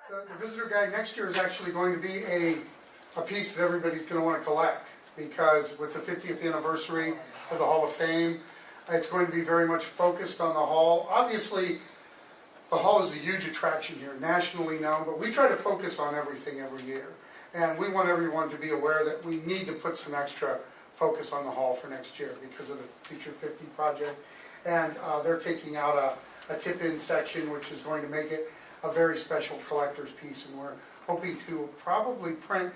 The visitor guide next year is actually going to be a piece that everybody's going to want to collect, because with the 50th anniversary of the Hall of Fame, it's going to be very much focused on the Hall. Obviously, the Hall is a huge attraction here, nationally known, but we try to focus on everything every year. And we want everyone to be aware that we need to put some extra focus on the Hall for next year because of the Future 50 project. And they're taking out a tip-in section, which is going to make it a very special collector's piece. And we're hoping to probably print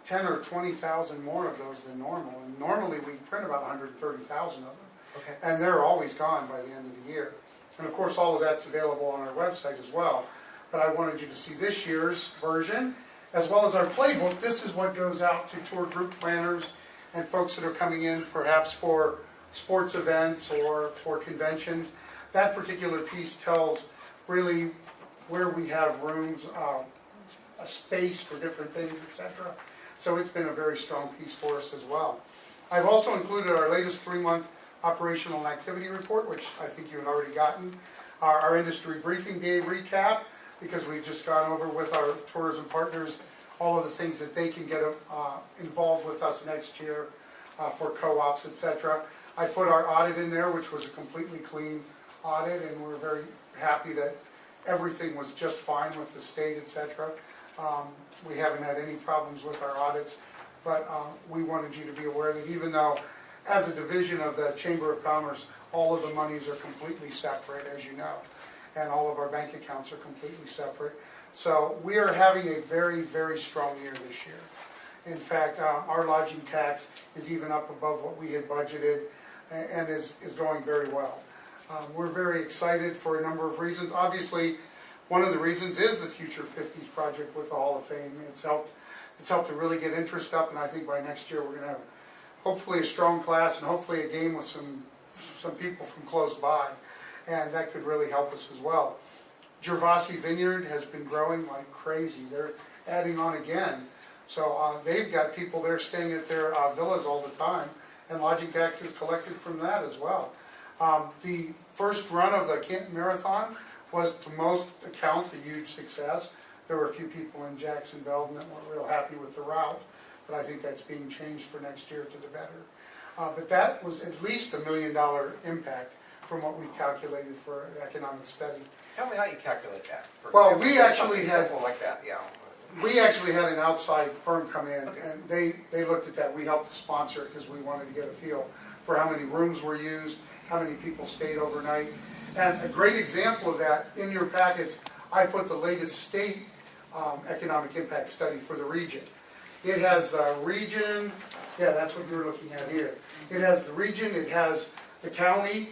10 or 20,000 more of those than normal. And normally we print about 130,000 of them. Okay. And they're always gone by the end of the year. And of course all of that's available on our website as well. But I wanted you to see this year's version, as well as our playbook. This is what goes out to tour group planners and folks that are coming in perhaps for sports events or for conventions. That particular piece tells really where we have rooms, a space for different things, etc. So it's been a very strong piece for us as well. I've also included our latest 3-month operational and activity report, which I think you had already gotten. Our industry briefing day recap, because we've just gone over with our tourism partners all of the things that they can get involved with us next year for co-ops, etc. I put our audit in there, which was a completely clean audit, and we're very happy that everything was just fine with the state, etc. We haven't had any problems with our audits, but we wanted you to be aware that even though, as a division of the Chamber of Commerce, all of the monies are completely separate, as you know, and all of our bank accounts are completely separate. So we are having a very, very strong year this year. In fact, our lodging tax is even up above what we had budgeted and is going very well. We're very excited for a number of reasons. Obviously, one of the reasons is the Future 50s project with the Hall of Fame. It's helped to really get interest up, and I think by next year we're going to have hopefully a strong class and hopefully a game with some people from close by, and that could really help us as well. Gervasi Vineyard has been growing like crazy. They're adding on again. So they've got people there staying at their villas all the time, and lodging tax is collected from that as well. The first run of the Canton Marathon was, to most accounts, a huge success. There were a few people in Jackson Belden that weren't real happy with the route, but I think that's being changed for next year to the better. But that was at least $1 million impact from what we've calculated for an economic study. Tell me how you calculate that. Well, we actually had simple like that, yeah. We actually had an outside firm come in, Okay. and they looked at that. We helped to sponsor it because we wanted to get a feel for how many rooms were used, how many people stayed overnight. And a great example of that, in your packets, I put the latest state economic impact study for the region. It has the region, yeah, that's what you're looking at here. It has the region, it has the county,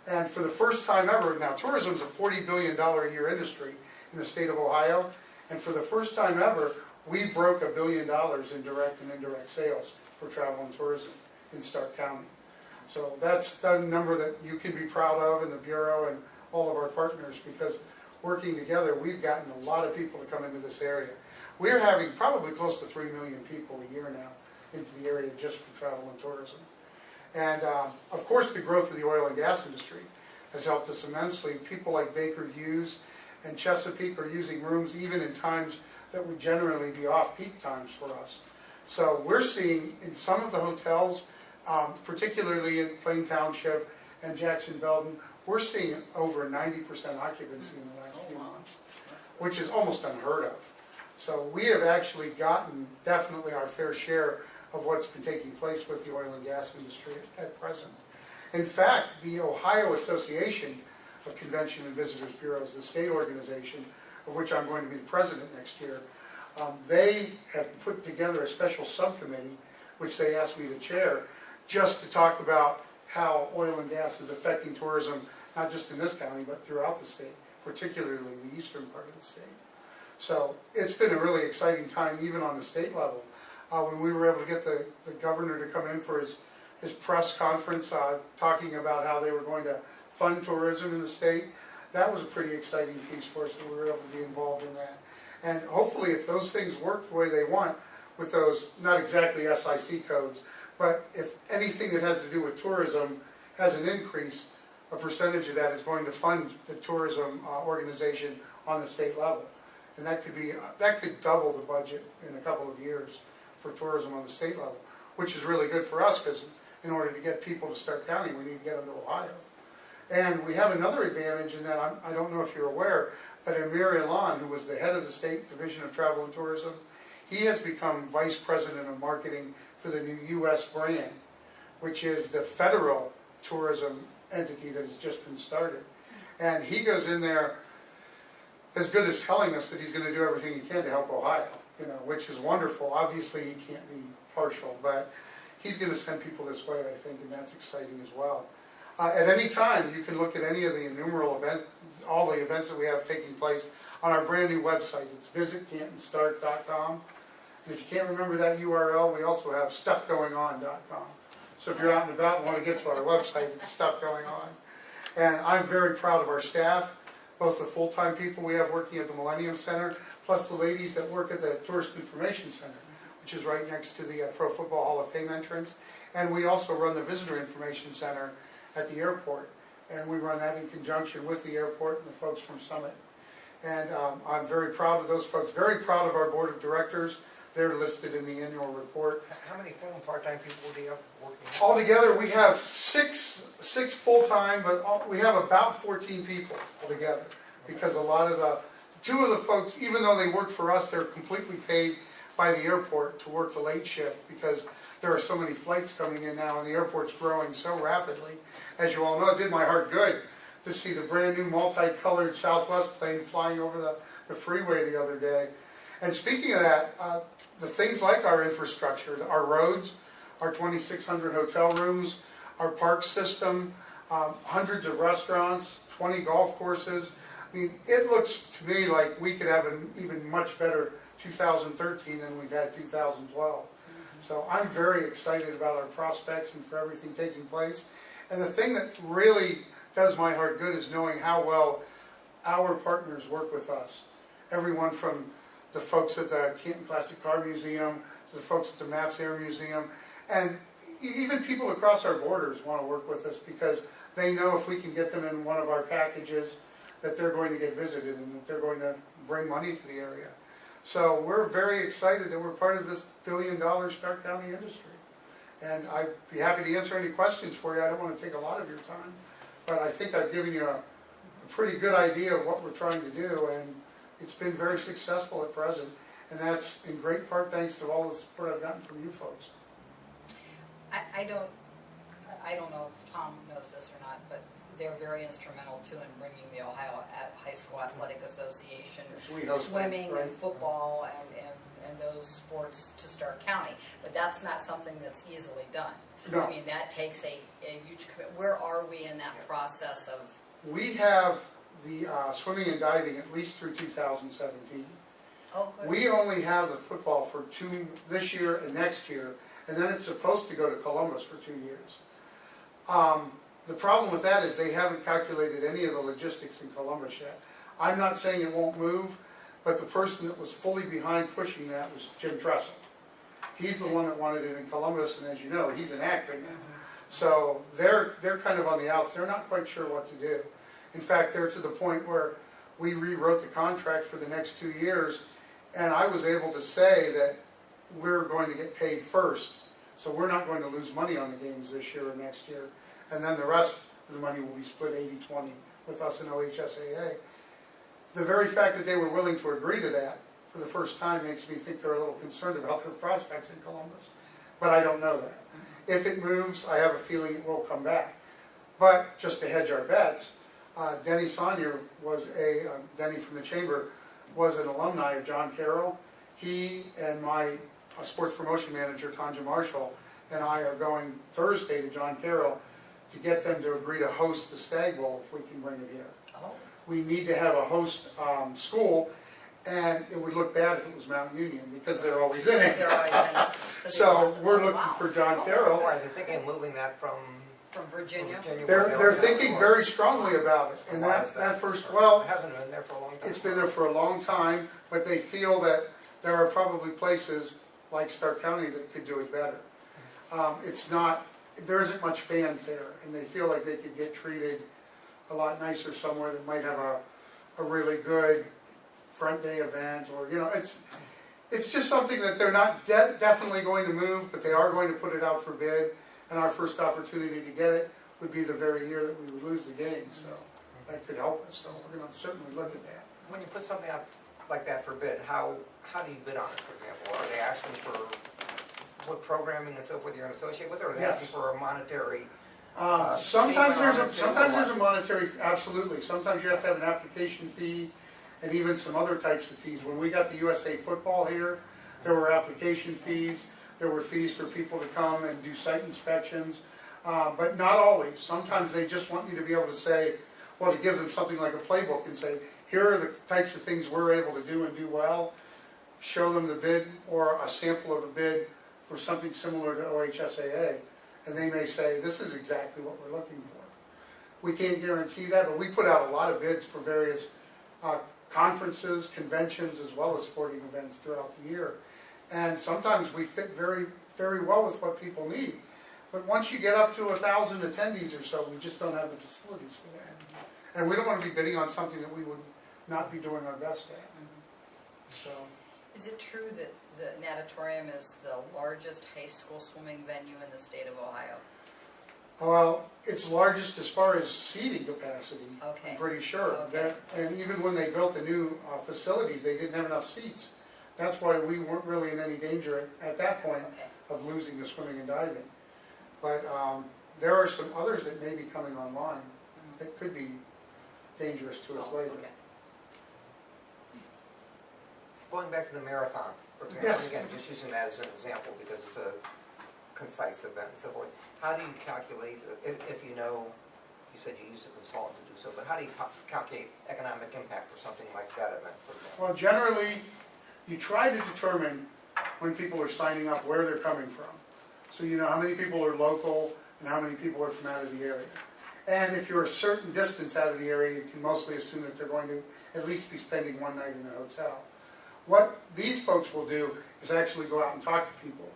and for the first time ever, now tourism is a $40 billion a year industry in the state of Ohio, and for the first time ever, we broke $1 billion in direct and indirect sales for travel and tourism in Stark County. So that's a number that you can be proud of in the Bureau and all of our partners, because working together, we've gotten a lot of people to come into this area. We're having probably close to 3 million people a year now into the area just for travel and tourism. And of course, the growth of the oil and gas industry has helped us immensely. People like Baker Hughes and Chesapeake are using rooms even in times that would generally be off-peak times for us. So we're seeing in some of the hotels, particularly in Plain Township and Jackson Belden, we're seeing over 90% occupancy in the last few months, which is almost unheard of. So we have actually gotten definitely our fair share of what's been taking place with the oil and gas industry at present. In fact, the Ohio Association of Convention and Visitors Bureaus, the state organization, of which I'm going to be the president next year, they have put together a special subcommittee, which they asked me to chair, just to talk about how oil and gas is affecting tourism, not just in this county, but throughout the state, particularly the eastern part of the state. So it's been a really exciting time, even on the state level. When we were able to get the governor to come in for his press conference talking about how they were going to fund tourism in the state, that was a pretty exciting piece for us that we were able to be involved in that. And hopefully if those things work the way they want with those, not exactly SIC codes, but if anything that has to do with tourism has an increase, a percentage of that is going to fund the tourism organization on the state level. And that could double the budget in a couple of years for tourism on the state level, which is really good for us because in order to get people to Stark County, we need to get them to Ohio. And we have another advantage in that, I don't know if you're aware, but Amir Ilan, who was the head of the State Division of Travel and Tourism, he has become Vice President of Marketing for the new U.S. brand, which is the federal tourism entity that has just been started. And he goes in there as good as telling us that he's going to do everything he can to help Ohio, which is wonderful. Obviously, he can't be partial, but he's going to send people this way, I think, and that's exciting as well. At any time, you can look at any of the innumerable events, all the events that we have taking place on our brand new website. It's visitcantonstart.com. And if you can't remember that URL, we also have stuffgoingon.com. So if you're out and about and want to get to our website, it's Stuff Going On. And I'm very proud of our staff, both the full-time people we have working at the Millennium Center, plus the ladies that work at the Tourist Information Center, which is right next to the Pro Football Hall of Fame entrance. And we also run the Visitor Information Center at the airport. And we run that in conjunction with the airport and the folks from Summit. And I'm very proud of those folks, very proud of our board of directors. They're listed in the annual report. How many full and part-time people do you have working? Altogether, we have six full-time, but we have about 14 people altogether. Because a lot of two of the folks, even though they work for us, they're completely paid by the airport to work the late shift because there are so many flights coming in now and the airport's growing so rapidly. As you all know, it did my heart good to see the brand new multicolored Southwest plane flying over the freeway the other day. And speaking of that, the things like our infrastructure, our roads, our 2,600 hotel rooms, our park system, hundreds of restaurants, 20 golf courses. I mean, it looks to me like we could have an even much better 2013 than we've had 2012. So I'm very excited about our prospects and for everything taking place. And the thing that really does my heart good is knowing how well our partners work with us. Everyone from the folks at the Canton Plastic Car Museum to the folks at the Maps Air Museum, and even people across our borders want to work with us because they know if we can get them in one of our packages that they're going to get visited and that they're going to bring money to the area. So we're very excited that we're part of this billion-dollar Stark County industry. And I'd be happy to answer any questions for you. I don't want to take a lot of your time, but I think I've given you a pretty good idea of what we're trying to do, and it's been very successful at present. And that's in great part thanks to all the support I've gotten from you folks. I don't know if Tom knows this or not, but they're very instrumental too in bringing the Ohio High School Athletic Association, swimming right? and football and those sports to Stark County. But that's not something that's easily done. No. I mean, that takes a huge commitment. Where are we in that process of? We have the swimming and diving at least through 2017. Oh, good. We only have the football for this year and next year, and then it's supposed to go to Columbus for 2 years. The problem with that is they haven't calculated any of the logistics in Columbus yet. I'm not saying it won't move, but the person that was fully behind pushing that was Jim Tressel. He's the one that wanted it in Columbus, and as you know, he's an actor now. So they're kind of on the outs. They're not quite sure what to do. In fact, they're to the point where we rewrote the contract for the next 2 years, and I was able to say that we're going to get paid first. So we're not going to lose money on the games this year or next year. And then the rest of the money will be split 80-20 with us and OHSAA. The very fact that they were willing to agree to that for the first time makes me think they're a little concerned about their prospects in Columbus. But I don't know that. If it moves, I have a feeling it will come back. But just to hedge our bets, Denny Sonnier was Denny from the Chamber was an alumni of John Carroll. He and my sports promotion manager, Tanja Marshall, and I are going Thursday to John Carroll to get them to agree to host the Stag Bowl if we can bring it here. Oh. We need to have a host school, and it would look bad if it was Mount Union because they're always in it. They're always in it. So we're looking for John Carroll. Or are they thinking of moving that from Virginia? They're thinking very strongly about it. And that first, well, It hasn't been there for a long time. it's been there for a long time, but they feel that there are probably places like Stark County that could do it better. There isn't much fanfare, and they feel like they could get treated a lot nicer somewhere that might have a really good front day event, or, it's just something that they're not definitely going to move, but they are going to put it out for bid, and our first opportunity to get it would be the very year that we would lose the game, so that could help us, so we're gonna certainly look at that. When you put something out like that for bid, how do you bid on it, for example? Are they asking for what programming and so forth you're gonna associate with, or are they Yes. asking for a monetary? Sometimes statement on it, sometimes or there's a what? monetary, absolutely. Sometimes you have to have an application fee and even some other types of fees. When we got the USA Football here, there were application fees, there were fees for people to come and do site inspections, but not always. Sometimes they just want you to be able to say, well, to give them something like a playbook and say, here are the types of things we're able to do and do well. Show them the bid or a sample of a bid for something similar to OHSAA. And they may say, this is exactly what we're looking for. We can't guarantee that, but we put out a lot of bids for various conferences, conventions, as well as sporting events throughout the year. And sometimes we fit very, very well with what people need. But once you get up to 1,000 attendees or so, we just don't have the facilities for that. And we don't want to be bidding on something that we would not be doing our best at. So, Is it true that the natatorium is the largest high school swimming venue in the state of Ohio? well, it's largest as far as seating capacity. Okay. I'm pretty sure. Okay. And even when they built the new facilities, they didn't have enough seats. That's why we weren't really in any danger at that point Okay. of losing the swimming and diving. But there are some others that may be coming online that could be dangerous to us Oh, later. okay. Going back to the marathon, for example, Yes. again, just using that as an example because it's a concise event and so forth. How do you calculate, if you know, you said you use a consultant to do so, but how do you calculate economic impact for something like that event, for example? Well, generally, you try to determine when people are signing up where they're coming from. So you know how many people are local and how many people are from out of the area. And if you're a certain distance out of the area, you can mostly assume that they're going to at least be spending one night in a hotel. What these folks will do is actually go out and talk to people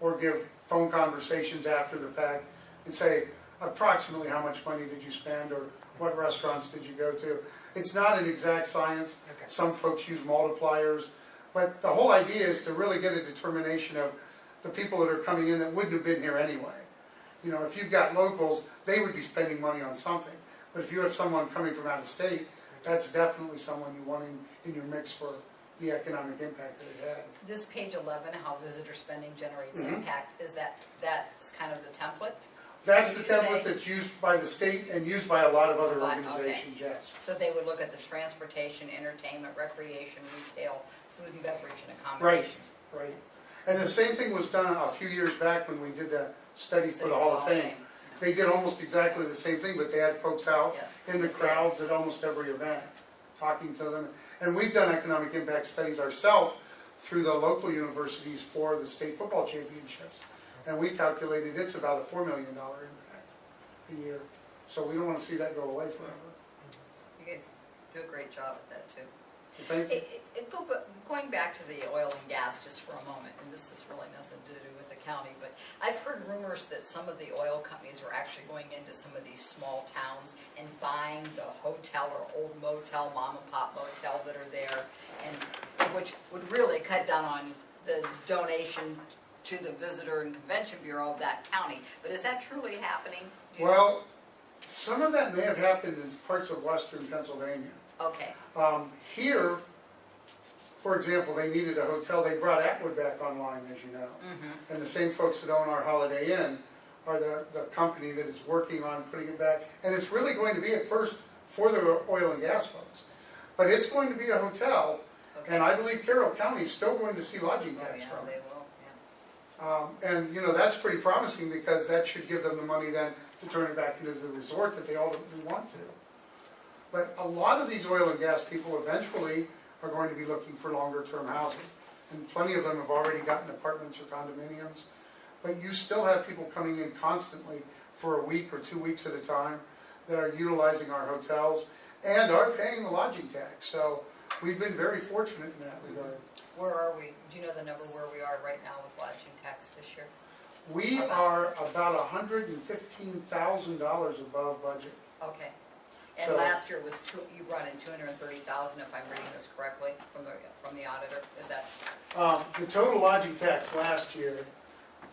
or give phone conversations after the fact and say approximately how much money did you spend or what restaurants did you go to. It's not an exact science. Okay. Some folks use multipliers. But the whole idea is to really get a determination of the people that are coming in that wouldn't have been here anyway. You know, if you've got locals, they would be spending money on something. But if you have someone coming from out of state, that's definitely someone you want in your mix for the economic impact that it had. This page 11, how visitor spending generates Mhm. impact, that's kind of the template? That's the Would you say- template that's used by the state and used by a lot of other Okay. organizations, yes. So they would look at the transportation, entertainment, recreation, retail, food and beverage, and accommodations. Right. And the same thing was done a few years back when we did the study for the Hall of Fame. They did almost exactly the same thing, but they had folks out Yes. in the crowds at almost every event, talking to them. And we've done economic impact studies ourselves through the local universities for the state football championships. And we calculated it's about a $4 million impact a year. So we don't want to see that go away forever. You guys do a great job at that, too. So thank you. Going back to the oil and gas just for a moment, and this has really nothing to do with the county, but I've heard rumors that some of the oil companies are actually going into some of these small towns and buying the hotel or old motel, mom and pop motel that are there, and which would really cut down on the donation to the Visitor and Convention Bureau of that county. But is that truly happening? Do you know? Well, some of that may have happened in parts of western Pennsylvania. Okay, Here, for example, they needed a hotel. They brought Atwood back online, as you know. And the same folks that own our Holiday Inn are the company that is working on putting it back. And it's really going to be at first for the oil and gas folks. But it's going to be a hotel, and I believe Carroll County is still going to see lodging oh tax yeah, from they it. will, yeah. And, you know, that's pretty promising because that should give them the money then to turn it back into the resort that they ultimately want to. But a lot of these oil and gas people eventually are going to be looking for longer term housing. And plenty of them have already gotten apartments or condominiums. But you still have people coming in constantly for a week or 2 weeks at a time that are utilizing our hotels and are paying the lodging tax. So we've been very fortunate in that regard. Where are we? Do you know the number where we are right now with lodging tax this year? We are about $115,000 above budget. Okay. And So- last year was you brought in 230,000, if I'm reading this correctly, from the auditor, is that? The total lodging tax last year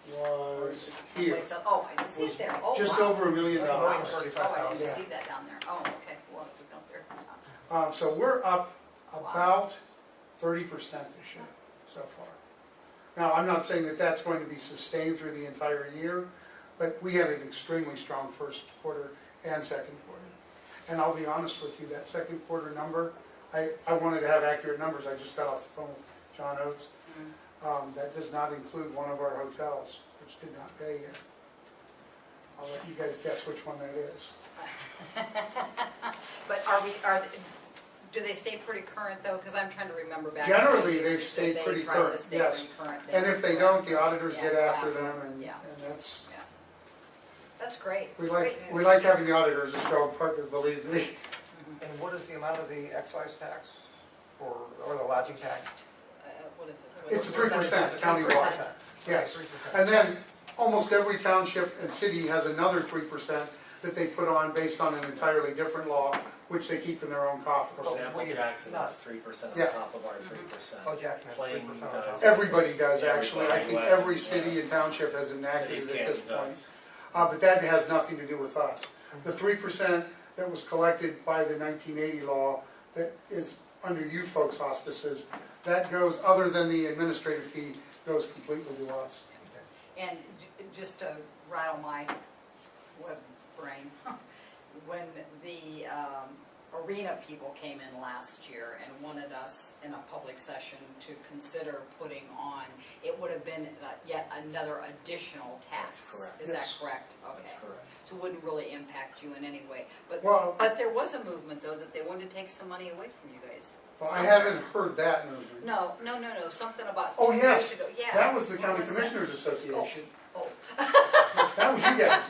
was here, someplace else? Oh, I didn't see it there, oh, just wow. over $1 million. Million Oh, I 35,000. didn't Yeah. see that down there, oh, okay, well, it's up there. So we're up about 30% this year so far. Now, I'm not saying that that's going to be sustained through the entire year, but we had an extremely strong first quarter and second quarter. And I'll be honest with you, that second quarter number, I wanted to have accurate numbers. I just got off the phone with John Oates. That does not include one of our hotels, which did not pay yet. I'll let you guys guess which one that is. But do they stay pretty current though? Because I'm trying to remember back. Generally, to the they've years stayed that pretty they tried current, to stay yes. pretty current. And if they don't, the auditors get Yeah, after wow. them, and Yeah. that's, Yeah. That's great. we Great like, news. we like having the auditors a strong partner, believe me. And what is the amount of the excise tax or the lodging tax? What is it? It's a What is it? 3% countywide. 3%. Yes. 3%. And then almost every township and city has another 3% that they put on based on an entirely different law, which they keep in their own For coffers. example, we- Jackson not- has 3% on Yeah. top of our 3%. Oh, Jackson has Plain 3% on does. top. Everybody does, actually. I think Everybody every does, city yeah. and township has City enacted of it at this Canton point. does. But that has nothing to do with us. The 3% that was collected by the 1980 law that is under you folks' auspices, that goes, other than the administrative fee, goes completely to us. And just to rattle my web brain, when the arena people came in last year and wanted us in a public session to consider putting on, it would have been yet another additional tax. That's correct. Is Yes. that correct? Okay. That's correct. So it wouldn't really impact you in any way. Well- But there was a movement, though, that they wanted to take some money away from you guys. Well, I Somewhere. haven't heard that movement. No, something about Oh, 2 yes. years ago. Yeah. That was the What County was that? Commissioners Association. Oh, That was you guys.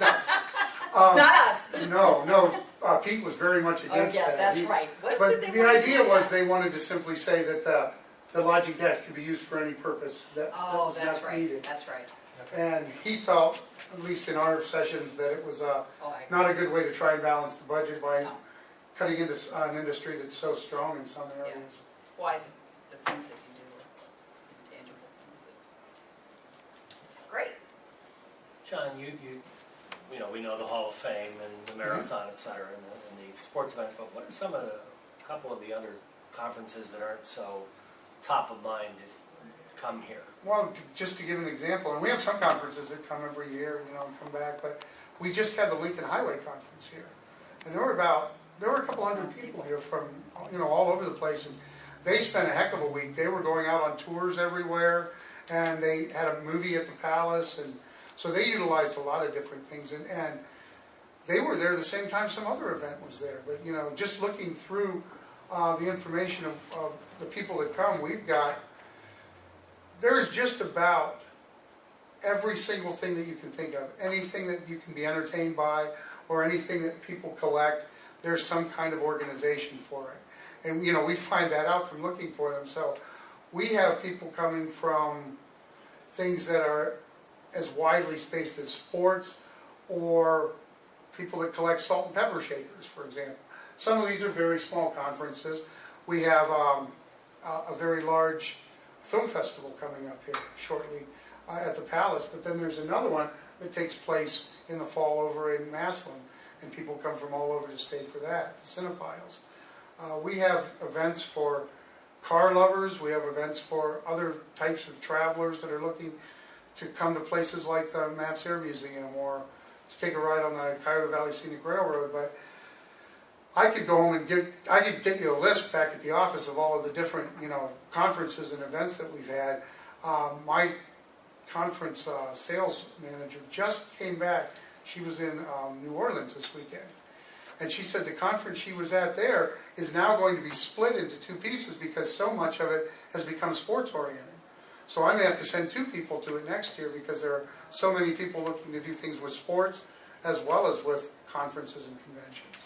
not us. No, Pete was very much Oh, against that. yes, that's He- right. What But did they the want to idea do? was they wanted to simply say that the lodging tax could be used for any purpose that Oh, was that's not right, needed. that's right. And he felt, at least in our sessions, that it was Oh, I not a good way to try and balance the budget by No. cutting into an industry that's so strong in some areas. Well, I think the things that you do are tangible things that. Great. John, you know, we know the Hall of Fame and the marathon, et cetera, and the sports events, but what are some of a couple of the other conferences that aren't so top of mind that come here? Well, just to give an example, and we have some conferences that come every year, and come back, but we just had the Lincoln Highway Conference here. And there were a couple hundred people here from, all over the place, and they spent a heck of a week. They were going out on tours everywhere, and they had a movie at the Palace, and so they utilized a lot of different things, and they were there the same time some other event was there. But, just looking through the information of the people that come, there's just about every single thing that you can think of, anything that you can be entertained by, or anything that people collect, there's some kind of organization for it. And, we find that out from looking for them. So we have people coming from things that are as widely spaced as sports, or people that collect salt and pepper shakers, for example. Some of these are very small conferences. We have a very large film festival coming up here shortly at the Palace, but then there's another one that takes place in the fall over in Massillon, and people come from all over the state for that, the cinephiles. We have events for car lovers. We have events for other types of travelers that are looking to come to places like the Maps Air Museum, or to take a ride on the Cuyahoga Valley Scenic Railroad. But I could go home and I could get you a list back at the office of all of the different, conferences and events that we've had. My conference sales manager just came back. She was in New Orleans this weekend. And she said the conference she was at there is now going to be split into two pieces because so much of it has become sports oriented. So I may have to send 2 people to it next year because there are so many people looking to do things with sports as well as with conferences and conventions.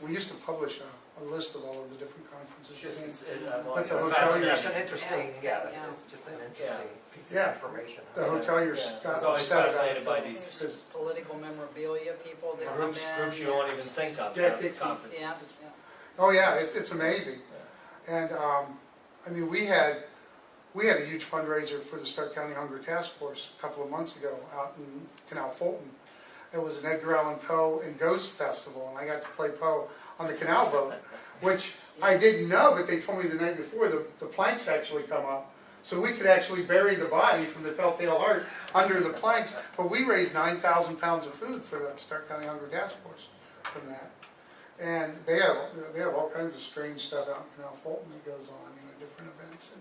We used to publish a list of all of the different conferences. It's just, But the it's hotel fascinating. That's an interesting, Yeah. it's just an interesting piece Yeah. of information. The hoteliers Yeah. got I was always upset about fascinated it. by though, these because- Political memorabilia people that come in. groups you won't even think of, Yeah, have Dixie. conferences. Yeah, Oh, yeah, it's amazing. And, I mean, we had a huge fundraiser for the Stark County Hunger Task Force a couple of months ago out in Canal Fulton. It was an Edgar Allan Poe and Ghost Festival, and I got to play Poe on the canal boat, which I didn't know, but they told me the night before the planks actually come up. So we could actually bury the body from the Telltale Heart under the planks. But we raised 9,000 pounds of food for the Stark County Hunger Task Force from that. And they have all kinds of strange stuff out in Canal Fulton that goes on, different events.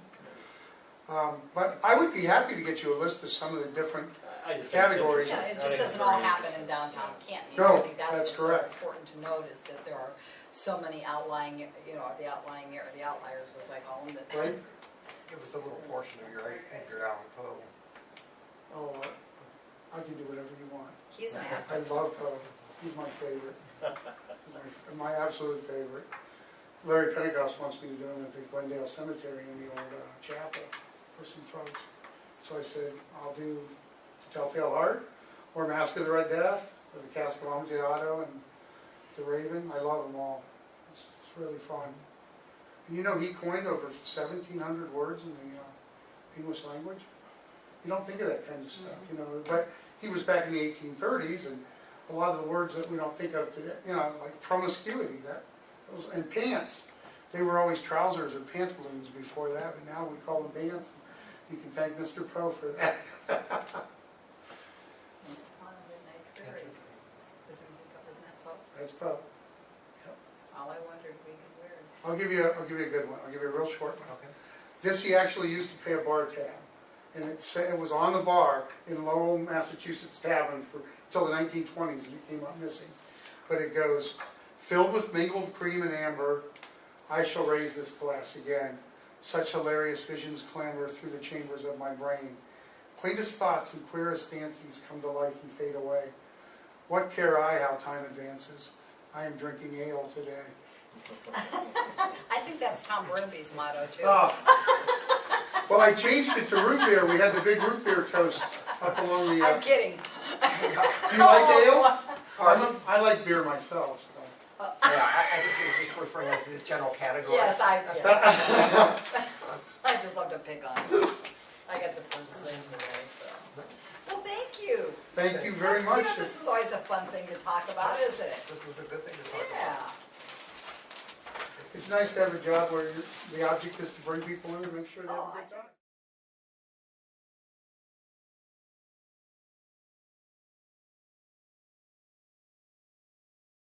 And, but I would be happy to get you a list of some of the different. I just Categories. yeah, it just doesn't all happen in downtown Canton. No, I think that's that's what's correct. so important to note is that there are so many outlying, the outlying area, the outliers, as I call them, that Right? Give us a little portion of your Edgar Allan Poe. Oh, I can do whatever you want. he's an I actor. love Poe. He's my favorite. He's my absolute favorite. Larry Pentecost wants me to do him at the Glendale Cemetery in the old chapel for some folks. So I said, I'll do Telltale Heart, or Mask of the Red Death, or the Cask of Amontillado, and the Raven. I love them all. It's really fun. And he coined over 1,700 words in the English language. You don't think of that kind of stuff, but he was back in the 1830s, and a lot of the words that we don't think of today, like promiscuity, and pants. They were always trousers or pantaloons before that, but now we call them pants. You can thank Mr. Poe for that. Once upon a midnight dreary. Isn't that Poe? That's Poe. All I wondered we could wear. I'll give you a good one. I'll give you a real short one. Okay. This he actually used to pay a bar tab, and it was on the bar in Lowell, Massachusetts Tavern until the 1920s, and it came up missing. But it goes, filled with mingled cream and amber, I shall raise this glass again. Such hilarious visions clamber through the chambers of my brain. Quaintest thoughts and queerest fancies come to life and fade away. What care I how time advances? I am drinking ale today. I think that's Tom Brimby's motto too. Well, I changed it to root beer. We had the big root beer toast up along the... I'm kidding. Do you like ale? I like beer myself. So. Yeah, I think she was just referring to the general category. Yes, I just love to pick on him. I got the first thing today, so. Well, thank you. Thank you very much. This is always a fun thing to talk about, isn't it? This is a good thing to talk Yeah. about. It's nice to have a job where the object is to bring people in and make sure they have a Oh, good time.